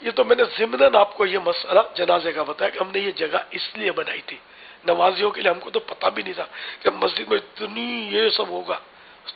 یہ تو میں نے ضمناً آپ کو یہ مسئلہ جنازے کا بتایا کہ ہم نے یہ جگہ اس لیے بنائی تھی نمازیوں کے لیے. ہم کو تو پتہ بھی نہیں تھا کہ مسجد میں اتنی یہ سب ہوگا،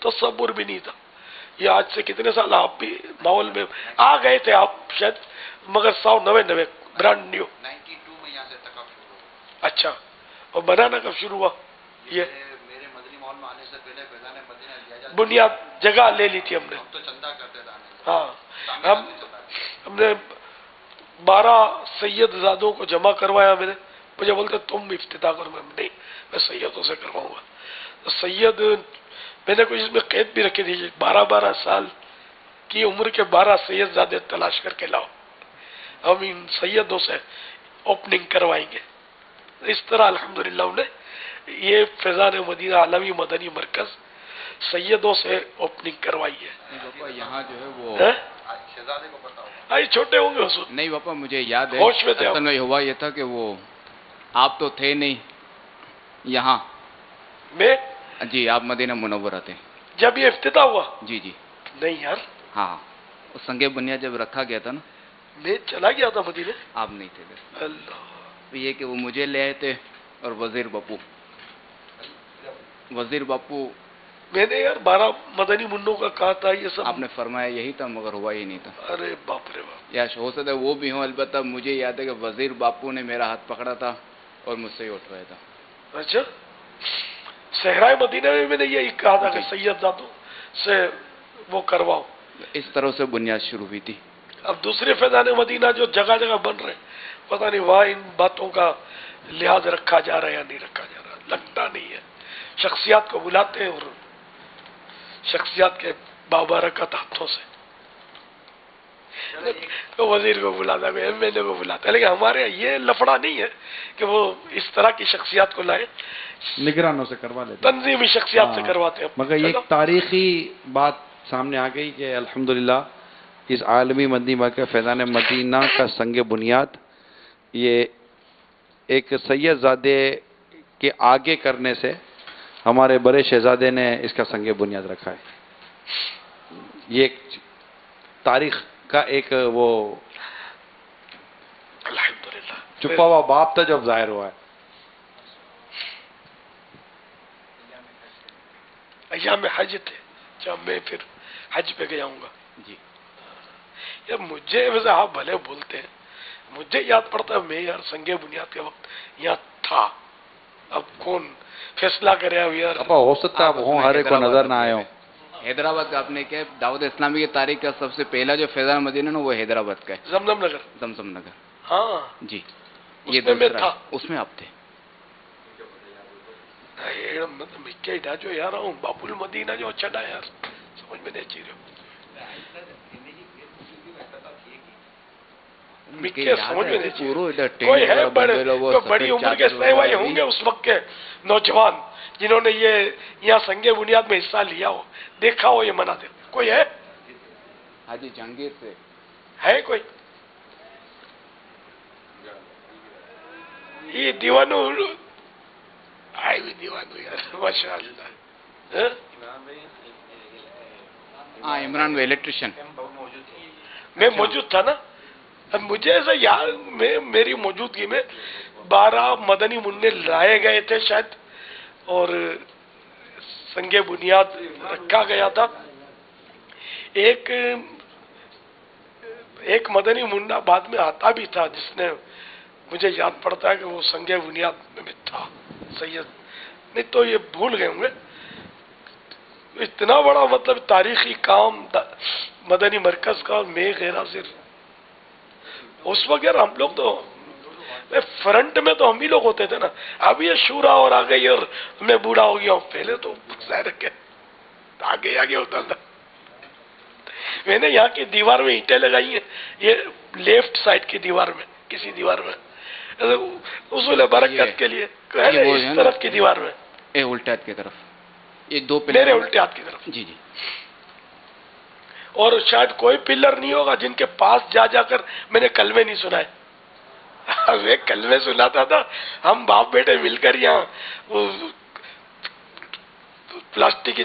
تصور بھی نہیں تھا. یہ آج سے کتنے سال آپ بھی ماحول میں آ گئے تھے آپ شاید، مگر 199 برانڈ نیو. 92 میں یہاں سے تقف شروع ہوا. اچھا، اور بنانا کب شروع ہوا؟ یہ میرے مدنی ماحول میں آنے سے پہلے فیضان مدینہ لیا جاتا، بنیاد جگہ لے لی تھی ہم نے. ہم تو چندہ کرتے تھے. ہاں، ہم نے 12 سید زادوں کو جمع کروایا. میں نے مجھے بولتے تم افتتاح کرو. میں نہیں، میں سیدوں سے کرواؤں گا. تو سید میں نے کچھ اس میں قید بھی رکھی تھی، 12 سال کی عمر کے 12 سید زادے تلاش کر کے لاؤ، ہم ان سیدوں سے اوپننگ کروائیں گے. اس طرح الحمدللہ انہیں یہ فیضان مدینہ عالمی مدنی مرکز سیدوں سے اوپننگ کروائی ہے. باپا یہاں جو ہے وہ شہزادے کو پتا ہوگا. آئی چھوٹے ہوں گے اس وقت. نہیں باپا مجھے یاد ہے، ہوش میں تھے اصل میں ہوا یہ تھا کہ وہ آپ تو تھے نہیں یہاں. میں جی آپ مدینہ منورہ تھے جب یہ افتتاح ہوا. جی جی. نہیں یار، ہاں وہ سنگ بنیاد جب رکھا گیا تھا نا، میں چلا گیا تھا مدینے. آپ نہیں تھے. اللہ، یہ کہ وہ مجھے لے آئے تھے اور وزیر باپو میں نے یار 12 مدنی منوں کا کہا تھا یہ سب. آپ نے فرمایا یہی تھا مگر ہوا ہی نہیں تھا. ارے باپ رے باپ. یا ہو سکتا ہے وہ بھی ہوں، البتہ مجھے یاد ہے کہ وزیر باپو نے میرا ہاتھ پکڑا تھا اور مجھ سے ہی اٹھوایا تھا. اچھا، صحرائے مدینہ میں نے یہی کہا تھا کہ سید زادوں سے وہ کرواؤ. اس طرح سے بنیاد شروع ہوئی تھی. اب دوسرے فیضان مدینہ جو جگہ جگہ بن رہے ہیں، پتہ نہیں وہاں ان باتوں کا لحاظ رکھا جا رہا ہے یا نہیں رکھا جا رہا. لگتا نہیں ہے. شخصیات کو بلاتے ہیں اور شخصیات کے بابرکت ہاتھوں سے وزیر کو بلاتا ہے، ایم ایل اے کو بلاتا ہے. لیکن ہمارے یہاں یہ لفڑا نہیں ہے کہ وہ اس طرح کی شخصیات کو لائے، نگرانوں سے کروا لیتے، تنظیمی شخصیات سے کرواتے ہیں. مگر یہ ایک تاریخی بات سامنے آ گئی کہ الحمدللہ اس عالمی مدنی مرکز فیضان مدینہ کا سنگ بنیاد یہ ایک سید زادے کے آگے کرنے سے ہمارے بڑے شہزادے نے اس کا سنگ بنیاد رکھا ہے. یہ ایک تاریخ کا ایک وہ الحمدللہ چھپا ہوا باب تھا جو اب ظاہر ہوا ہے. ایام حج تھے جب میں پھر حج پہ گیا ہوں گا. جی یار مجھے ویسے آپ بھلے بولتے ہیں، مجھے یاد پڑتا ہے میں یار سنگ بنیاد کے وقت یہاں تھا. اب کون فیصلہ کرے اب یار. ہو سکتا ہے ہوں ہر ایک کو نظر نہ آئے ہوں. حیدرآباد کا آپ نے کیا دعوت اسلامی کی تاریخ کا سب سے پہلا جو فیضان مدینہ نا وہ حیدرآباد کا ہے، زمزم نگر. زمزم نگر. ہاں جی اس یہ میں میں دوسرا تھا. ہے. اس میں آپ تھے. میں کیا جو یار ہوں باب المدینہ جو چڑھا یار سمجھ میں نہیں چاہیے. سمجھ میں نہیں چاہیے. کوئی ہے بڑی عمر کے سہوائی ہوں گے اس وقت کے نوجوان جنہوں نے یہ یہاں سنگ بنیاد میں حصہ لیا ہو، دیکھا ہو یہ مناظر. کوئی ہے؟ حاجی جہانگیر سے ہے کوئی؟ یہ دیوانو آئی بھی دیوانو یار ماشاء اللہ. ہاں عمران وہ الیکٹریشین. میں موجود تھا نا. اب مجھے ایسا یار میری موجودگی میں 12 مدنی منع لائے گئے تھے شاید اور سنگ بنیاد رکھا گیا تھا. ایک مدنی منع بعد میں آتا بھی تھا جس نے مجھے یاد پڑتا ہے کہ وہ سنگ بنیاد میں تھا سید. نہیں تو یہ بھول گئے ہوں گے. اتنا بڑا مطلب تاریخی کام مدنی مرکز کا. میں غیر حاضر اس وقت یار ہم لوگ تو فرنٹ میں تو ہم ہی لوگ ہوتے تھے نا. اب یہ شورا اور آ گئی اور میں بوڑھا ہو گیا ہوں. پہلے تو ظاہر ہے آگے ہوتا تھا. میں نے یہاں کی دیوار میں اینٹیں لگائی ہیں، یہ لیفٹ سائڈ کی دیوار میں کسی دیوار میں اصول برکت کے لیے اس طرف کی دیوار میں الٹے ہاتھ کی طرف یہ دو میرے الٹے ہاتھ کی طرف. جی جی. اور شاید کوئی پلر نہیں ہوگا جن کے پاس جا کر میں نے کلمے نہیں سنائے. میں کلمے سناتا تھا. ہم باپ بیٹے مل کر یہاں وہ پلاسٹک کی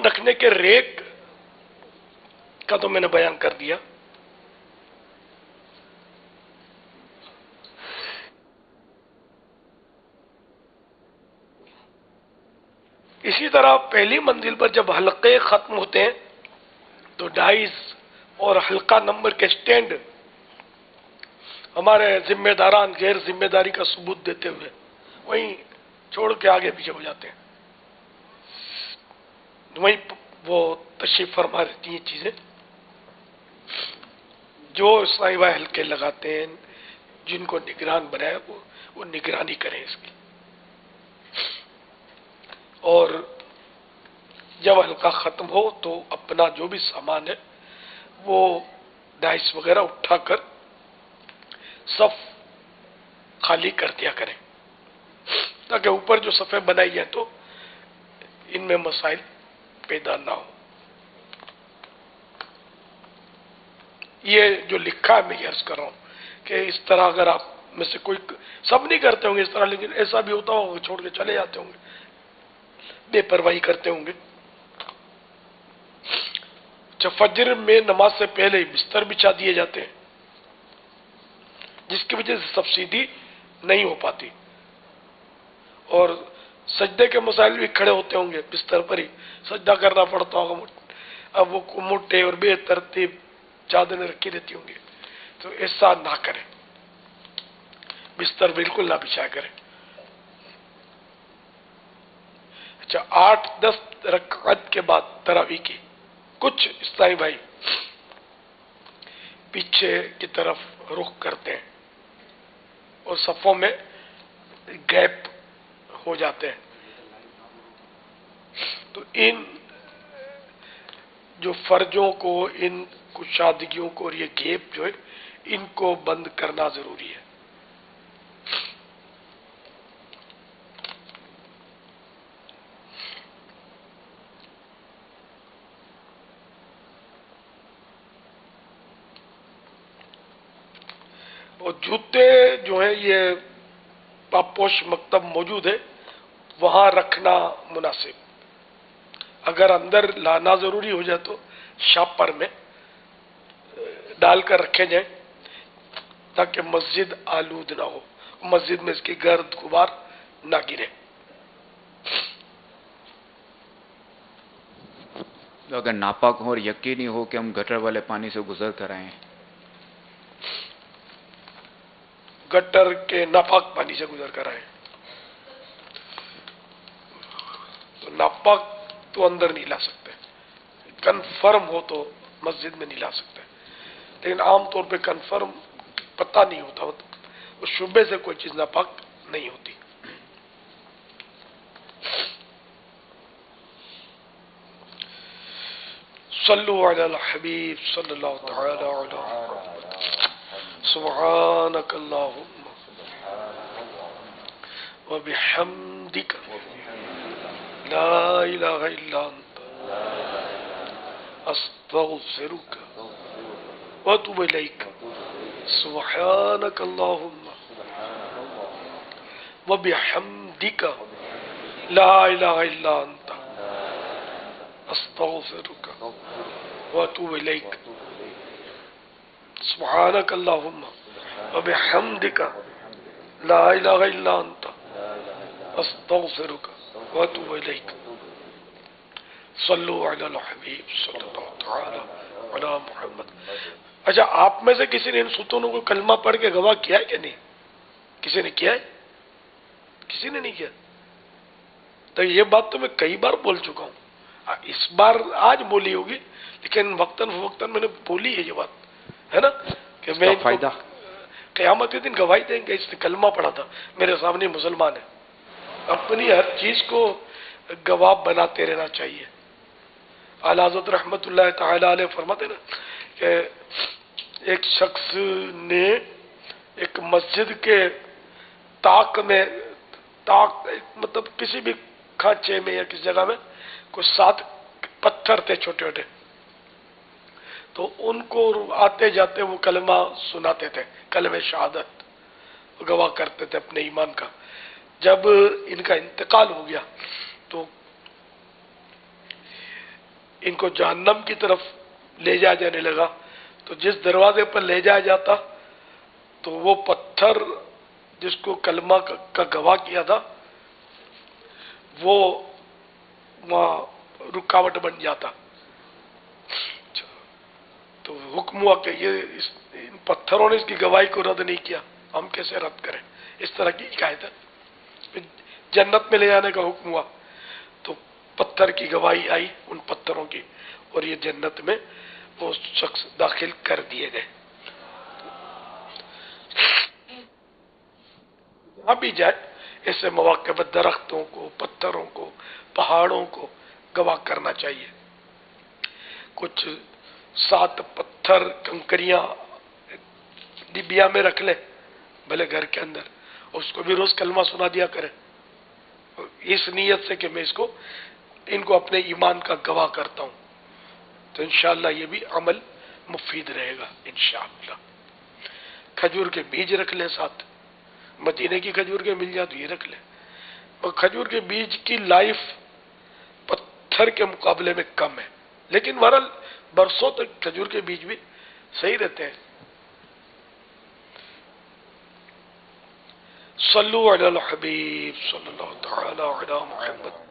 ایمان رکھنے کے ریک کا تو میں نے بیان کر دیا. اسی طرح پہلی منزل پر جب حلقے ختم ہوتے ہیں تو ڈائس اور حلقہ نمبر کے سٹینڈ ہمارے ذمہ داران غیر ذمہ داری کا ثبوت دیتے ہوئے وہیں چھوڑ کے آگے پیچھے ہو جاتے ہیں. وہیں وہ تشریف فرما رہتی ہیں چیزیں. جو اسلامی بھائی حلقے لگاتے ہیں، جن کو نگران بنایا وہ نگرانی کریں اس کی. اور جب حلقہ ختم ہو تو اپنا جو بھی سامان ہے وہ ڈائس وغیرہ اٹھا کر صف خالی کر دیا کریں، تاکہ اوپر جو صفیں بنائی ہیں تو ان میں مسائل پیدا نہ ہو. یہ جو لکھا ہے میں یہ عرض کر رہا ہوں کہ اس طرح اگر آپ میں سے کوئی، سب نہیں کرتے ہوں گے اس طرح، لیکن ایسا بھی ہوتا ہوگا چھوڑ کے چلے جاتے ہوں گے، بے پرواہی کرتے ہوں گے. فجر میں نماز سے پہلے ہی بستر بچھا دیے جاتے ہیں، جس کی وجہ سے سبسیڈی نہیں ہو پاتی. اور سجدے کے مسائل بھی کھڑے ہوتے ہوں گے، بستر پر ہی سجدہ کرنا پڑتا ہوگا. اب وہ موٹے اور بے ترتیب چادریں رکھی رہتی ہوں گی، تو ایسا نہ کریں، بستر بالکل نہ بچھایا کریں. اچھا، 8-10 رکعت کے بعد تراویح کی کچھ اسلامی بھائی پیچھے کی طرف رخ کرتے ہیں اور صفوں میں گیپ ہو جاتے ہیں. تو ان جو فرجوں کو، ان کشادگیوں کو اور یہ گیپ جو ہے ان کو بند کرنا ضروری ہے. اور جوتے جو ہیں یہ پاپوش مکتب موجود ہے، وہاں رکھنا مناسب. اگر اندر لانا ضروری ہو جائے تو شاپر میں ڈال کر رکھے جائیں تاکہ مسجد آلود نہ ہو، مسجد میں اس کی گرد غبار نہ گرے. تو اگر ناپاک ہو اور یقینی ہو کہ ہم گٹر والے پانی سے گزر کر آئے ہیں، گٹر کے ناپاک پانی سے گزر کر آئے تو ناپاک تو اندر نہیں لا سکتے، کنفرم ہو تو مسجد میں نہیں لا سکتے. لیکن عام طور پہ کنفرم پتہ نہیں ہوتا، اس شبے سے کوئی چیز ناپاک نہیں ہوتی. صلو علی الحبیب صلی اللہ تعالی علی محمد. سبحانک اللہم وبحمدک لا الہ الا انت استغفرک واتوب الیک. سبحانک اللہم وبحمدک لا الہ الا انت استغفرک واتوب الیک. سبحانک اللہم وبحمدک لا الہ الا انت استغفرک واتوب الیک. صلو علی الحبیب صلی اللہ تعالی علی محمد. اچھا، آپ میں سے کسی نے ان ستونوں کو کلمہ پڑھ کے گواہ کیا ہے کہ نہیں؟ کسی نے کیا ہے؟ کسی نے نہیں کیا؟ تو یہ بات تو میں کئی بار بول چکا ہوں، اس بار آج بولی ہوگی، لیکن وقتاً فوقتاً میں نے بولی ہے یہ بات، ہے نا، کہ میں فائدہ قیامت کے دن گواہی دیں گے اس نے کلمہ پڑھا تھا، میرے سامنے مسلمان ہے. اپنی ہر چیز کو گواہ بناتے رہنا چاہیے. اعلیٰ حضرت رحمت اللہ تعالی علیہ فرماتے نا کہ ایک شخص نے ایک مسجد کے طاق میں، طاق مطلب کسی بھی کھانچے میں یا کسی جگہ میں کوئی 7 پتھر تھے چھوٹے چھوٹے، تو ان کو آتے جاتے وہ کلمہ سناتے تھے، کلمہ شہادت گواہ کرتے تھے اپنے ایمان کا. جب ان کا انتقال ہو گیا تو ان کو جہنم کی طرف لے جایا جانے لگا تو جس دروازے پر لے جایا جاتا تو وہ پتھر جس کو کلمہ کا گواہ کیا تھا وہ وہاں رکاوٹ بن جاتا. تو حکم ہوا کہ ان پتھروں نے اس کی گواہی کو رد نہیں کیا، ہم کیسے رد کریں. اس طرح کی حکایت ہے. جنت میں لے جانے کا حکم ہوا تو پتھر کی گواہی آئی ان پتھروں کی، اور یہ جنت میں وہ شخص داخل کر دیے گئے. جہاں بھی جائے ایسے مواقع پر درختوں کو، پتھروں کو، پہاڑوں کو گواہ کرنا چاہیے. کچھ 7 پتھر کنکریاں ڈبیا میں رکھ لیں بھلے گھر کے اندر، اس کو بھی روز کلمہ سنا دیا کریں اس نیت سے کہ میں ان کو اپنے ایمان کا گواہ کرتا ہوں. تو انشاءاللہ یہ بھی عمل مفید رہے گا انشاءاللہ. کھجور کے بیج رکھ لیں ساتھ، مدینے کی کھجور کے مل جائے تو یہ رکھ لیں. اور کھجور کے بیج کی لائف پتھر کے مقابلے میں کم ہے، لیکن بہرحال برسوں تک کھجور کے بیج بھی صحیح رہتے ہیں. صلو علی الحبیب صلی اللہ تعالی علی محمد.